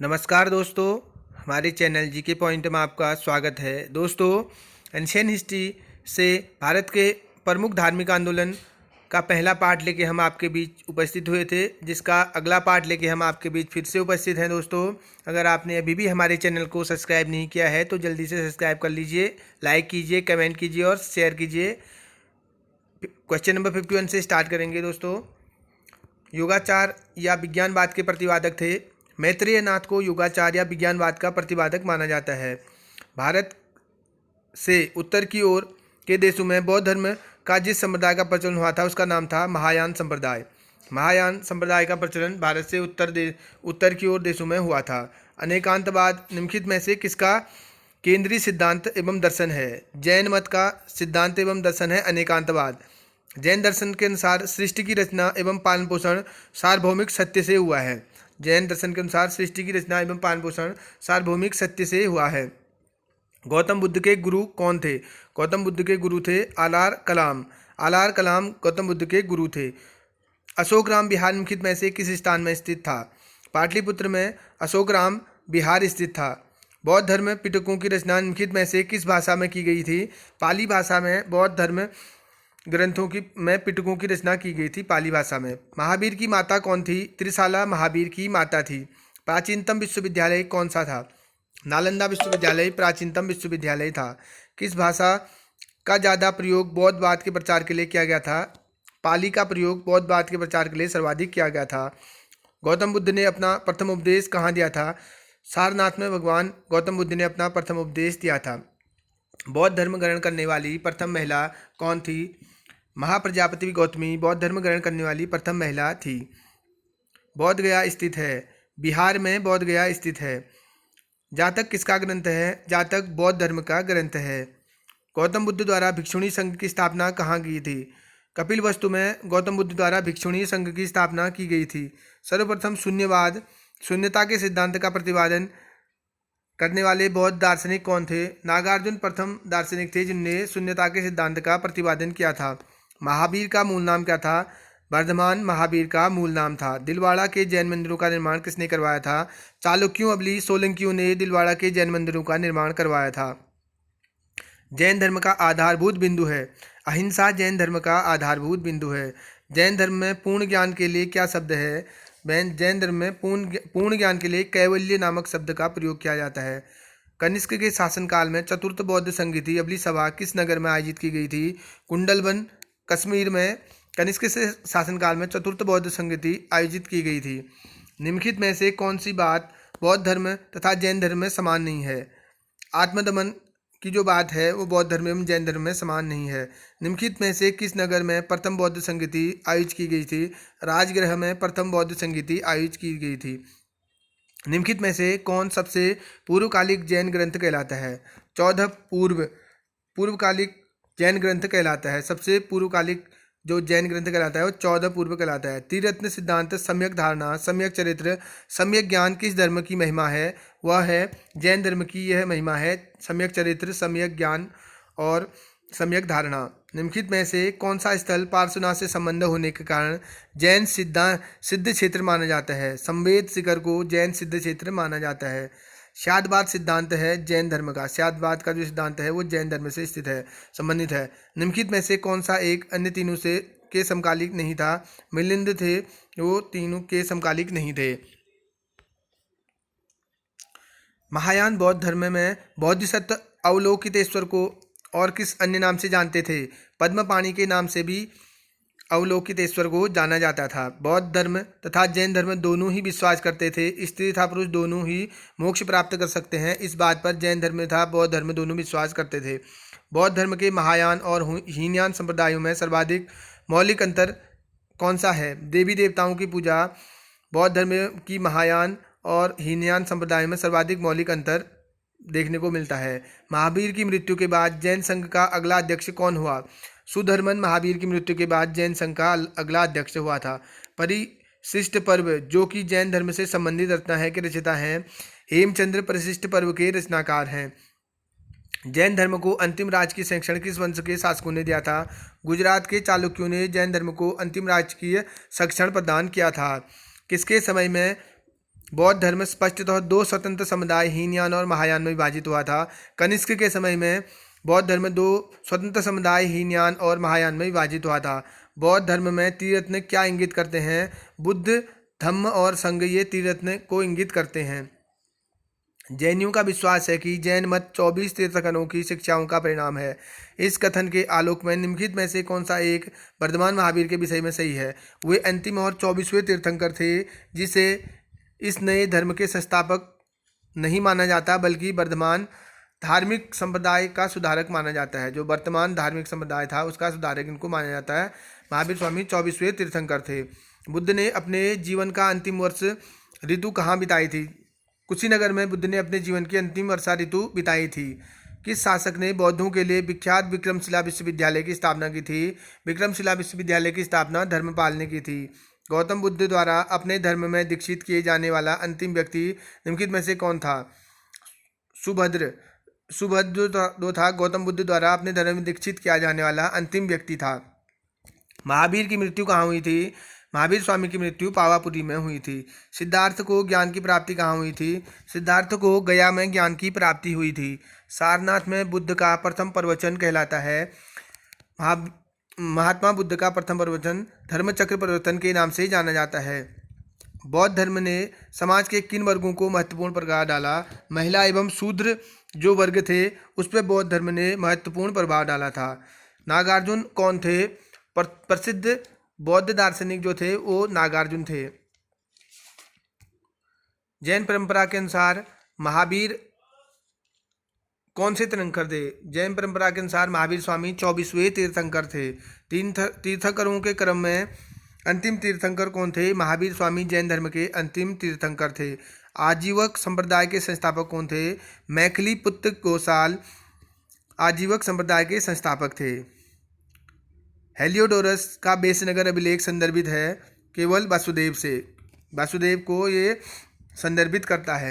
नमस्कार दोस्तों, हमारे चैनल जीके पॉइंट में आपका स्वागत है। दोस्तों, एंशियंट हिस्ट्री से भारत के प्रमुख धार्मिक आंदोलन का पहला पार्ट लेके हम आपके बीच उपस्थित हुए थे, जिसका अगला पार्ट लेके हम आपके बीच फिर से उपस्थित हैं। दोस्तों, अगर आपने अभी भी हमारे चैनल को सब्सक्राइब नहीं किया है तो जल्दी से सब्सक्राइब कर लीजिए, लाइक कीजिए, कमेंट कीजिए और शेयर कीजिए। क्वेश्चन नंबर 51 से स्टार्ट करेंगे। दोस्तों, योगाचार या विज्ञानवाद के प्रतिपादक थे। मैत्रेय नाथ को योगाचार या विज्ञानवाद का प्रतिपादक माना जाता है। भारत से उत्तर की ओर के देशों में बौद्ध धर्म का जिस संप्रदाय का प्रचलन हुआ था उसका नाम था महायान संप्रदाय। महायान संप्रदाय का प्रचलन भारत से उत्तर की ओर देशों में हुआ था। अनेकांतवाद निम्नलिखित में से किसका केंद्रीय सिद्धांत एवं दर्शन है? जैन मत का सिद्धांत एवं दर्शन है अनेकांतवाद। जैन दर्शन के अनुसार सृष्टि की रचना एवं पालन पोषण सार्वभौमिक सत्य से हुआ है। जैन दर्शन के अनुसार सृष्टि की रचना एवं पालन पोषण सार्वभौमिक सत्य से हुआ है। गौतम बुद्ध के गुरु कौन थे? गौतम बुद्ध के गुरु थे आलार कलाम। आलार कलाम गौतम बुद्ध के गुरु थे। अशोकराम बिहार निम्नलिखित में से किस स्थान में स्थित था? पाटलिपुत्र में अशोकराम बिहार स्थित था। बौद्ध धर्म पिटकों की रचना निम्नलिखित में से किस भाषा में की गई थी? पाली भाषा में बौद्ध धर्म ग्रंथों की पिटकों की रचना की गई थी पाली भाषा में। महावीर की माता कौन थी? त्रिशाला महावीर की माता थी। प्राचीनतम विश्वविद्यालय कौन सा था? नालंदा विश्वविद्यालय प्राचीनतम विश्वविद्यालय था। किस भाषा का ज़्यादा प्रयोग बौद्धवाद के प्रचार के लिए किया गया था? पाली का प्रयोग बौद्धवाद के प्रचार के लिए सर्वाधिक किया गया था। गौतम बुद्ध ने अपना प्रथम उपदेश कहाँ दिया था? सारनाथ में भगवान गौतम बुद्ध ने अपना प्रथम उपदेश दिया था। बौद्ध धर्म ग्रहण करने वाली प्रथम महिला कौन थी? महाप्रजापति गौतमी बौद्ध धर्म ग्रहण करने वाली प्रथम महिला थी। बौद्ध गया स्थित है। बिहार में बौद्ध गया स्थित है। जातक किसका ग्रंथ है? जातक बौद्ध धर्म का ग्रंथ है। गौतम बुद्ध द्वारा भिक्षुणी संघ की स्थापना कहाँ की थी? कपिल वस्तु में गौतम बुद्ध द्वारा भिक्षुणी संघ की स्थापना की गई थी। सर्वप्रथम शून्यवाद शून्यता के सिद्धांत का प्रतिपादन करने वाले बौद्ध दार्शनिक कौन थे? नागार्जुन प्रथम दार्शनिक थे जिन्होंने शून्यता के सिद्धांत का प्रतिपादन किया था। महावीर का मूल नाम क्या था? वर्धमान महावीर का मूल नाम था। दिलवाड़ा के जैन मंदिरों का निर्माण किसने करवाया था? चालुक्यों अबली सोलंकियों ने दिलवाड़ा के जैन मंदिरों का निर्माण करवाया था। जैन धर्म का आधारभूत बिंदु है। अहिंसा जैन धर्म का आधारभूत बिंदु है। जैन धर्म में पूर्ण ज्ञान के लिए क्या शब्द है? जैन धर्म में पूर्ण ज्ञान के लिए कैवल्य नामक शब्द का प्रयोग किया जाता है। कनिष्क के शासनकाल में चतुर्थ बौद्ध संगीति अबली सभा किस नगर में आयोजित की गई थी? कुंडलवन कश्मीर में कनिष्क से शासनकाल में चतुर्थ बौद्ध संगीति आयोजित की गई थी। निम्नलिखित में से कौन सी बात बौद्ध धर्म तथा जैन धर्म में समान नहीं है? आत्मदमन की जो बात है वो बौद्ध धर्म एवं जैन धर्म में समान नहीं है। निम्नलिखित में से किस नगर में प्रथम बौद्ध संगीति आयोजित की गई थी? राजगृह में प्रथम बौद्ध संगीति आयोजित की गई थी। निम्नलिखित में से कौन सबसे पूर्वकालिक जैन ग्रंथ कहलाता है? 14 पूर्वकालिक जैन ग्रंथ कहलाता है। सबसे पूर्वकालिक जो जैन ग्रंथ कहलाता है वो 14 पूर्व कहलाता है। त्रिरत्न सिद्धांत, सम्यक धारणा, सम्यक चरित्र, सम्यक ज्ञान किस धर्म की महिमा है? वह है जैन धर्म की यह महिमा है। सम्यक चरित्र, सम्यक ज्ञान और सम्यक धारणा। निम्नलिखित में से कौन सा स्थल पार्श्वनाथ से संबंध होने के कारण जैन सिद्ध क्षेत्र माना जाता है? संवेद शिखर को जैन सिद्ध क्षेत्र माना जाता है। शादवाद सिद्धांत है जैन धर्म का। शादवाद का जो सिद्धांत है वो जैन धर्म से स्थित है, संबंधित है। निम्नलिखित में से कौन सा एक अन्य तीनों से के समकालिक नहीं था? मिलिंद थे, वो तीनों के समकालिक नहीं थे। महायान बौद्ध धर्म में बोधिसत्व अवलोकितेश्वर को और किस अन्य नाम से जानते थे? पद्मपाणि के नाम से भी अवलोकितेश्वर को जाना जाता था। बौद्ध धर्म तथा जैन धर्म दोनों ही विश्वास करते थे स्त्री तथा पुरुष दोनों ही मोक्ष प्राप्त कर सकते हैं। इस बात पर जैन धर्म तथा बौद्ध धर्म दोनों विश्वास करते थे। बौद्ध धर्म के महायान और हीनयान संप्रदायों में सर्वाधिक मौलिक अंतर कौन सा है? देवी देवताओं की पूजा। बौद्ध धर्म की महायान और हीनयान संप्रदायों में सर्वाधिक मौलिक अंतर देखने को मिलता है। महावीर की मृत्यु के बाद जैन संघ का अगला अध्यक्ष कौन हुआ? सुधर्मन महावीर की मृत्यु के बाद जैन संघ का अगला अध्यक्ष हुआ था। परिशिष्ट पर्व जो कि जैन धर्म से संबंधित रचना है के रचयिता हैं हेमचंद्र परिशिष्ट पर्व के रचनाकार हैं। जैन धर्म को अंतिम राजकीय संरक्षण किस वंश के शासकों ने दिया था? गुजरात के चालुक्यों ने जैन धर्म को अंतिम राजकीय संरक्षण प्रदान किया था। किसके समय में बौद्ध धर्म स्पष्टतः दो स्वतंत्र समुदाय हीनयान और महायान में विभाजित हुआ था। कनिष्क के समय में बौद्ध धर्म दो स्वतंत्र समुदाय हीनयान और महायान में विभाजित हुआ था। बौद्ध धर्म में त्रिरत्न क्या इंगित करते हैं? बुद्ध, धम्म और संघ ये त्रिरत्न को इंगित करते हैं। जैनियों का विश्वास है कि जैन मत 24 तीर्थंकरों की शिक्षाओं का परिणाम है। इस कथन के आलोक में निम्नलिखित में से कौन सा एक वर्धमान महावीर के विषय में सही है? वे अंतिम और 24वें तीर्थंकर थे, जिसे इस नए धर्म के संस्थापक नहीं माना जाता बल्कि वर्धमान धार्मिक संप्रदाय का सुधारक माना जाता है। जो वर्तमान धार्मिक संप्रदाय था उसका सुधारक इनको माना जाता है। महावीर स्वामी 24वें तीर्थंकर थे। बुद्ध ने अपने जीवन का अंतिम वर्ष ऋतु कहाँ बिताई थी? कुशीनगर में बुद्ध ने अपने जीवन की अंतिम वर्षा ऋतु बिताई थी। किस शासक ने बौद्धों के लिए विख्यात विक्रमशिला विश्वविद्यालय की स्थापना की थी? विक्रमशिला विश्वविद्यालय की स्थापना धर्मपाल ने की थी। गौतम बुद्ध द्वारा अपने धर्म में दीक्षित किए जाने वाला अंतिम व्यक्ति निम्नलिखित में से कौन था? सुभद्र जो था गौतम बुद्ध द्वारा अपने धर्म में दीक्षित किया जाने वाला अंतिम व्यक्ति था। महावीर की मृत्यु कहाँ हुई थी? महावीर स्वामी की मृत्यु पावापुरी में हुई थी। सिद्धार्थ को ज्ञान की प्राप्ति कहाँ हुई थी? सिद्धार्थ को गया में ज्ञान की प्राप्ति हुई थी। सारनाथ में बुद्ध का प्रथम प्रवचन कहलाता है। महात्मा बुद्ध का प्रथम प्रवचन धर्मचक्र प्रवर्तन के नाम से जाना जाता है। बौद्ध धर्म ने समाज के किन वर्गों को महत्वपूर्ण प्रभाव डाला? महिला एवं शूद्र जो वर्ग थे उस पर बौद्ध धर्म ने महत्वपूर्ण प्रभाव डाला था। नागार्जुन कौन थे? प्रसिद्ध बौद्ध दार्शनिक जो थे वो नागार्जुन थे। जैन परंपरा के अनुसार महावीर कौन से तीर्थंकर थे? जैन परंपरा के अनुसार महावीर स्वामी 24वें तीर्थंकर थे। तीर्थंकरों के क्रम में अंतिम तीर्थंकर कौन थे? महावीर स्वामी जैन धर्म के अंतिम तीर्थंकर थे। आजीवक संप्रदाय के संस्थापक कौन थे? मैथिली पुत्र गोसाल आजीवक संप्रदाय के संस्थापक थे। हेलियोडोरस का बेसनगर अभिलेख संदर्भित है केवल वासुदेव से। वासुदेव को ये संदर्भित करता है।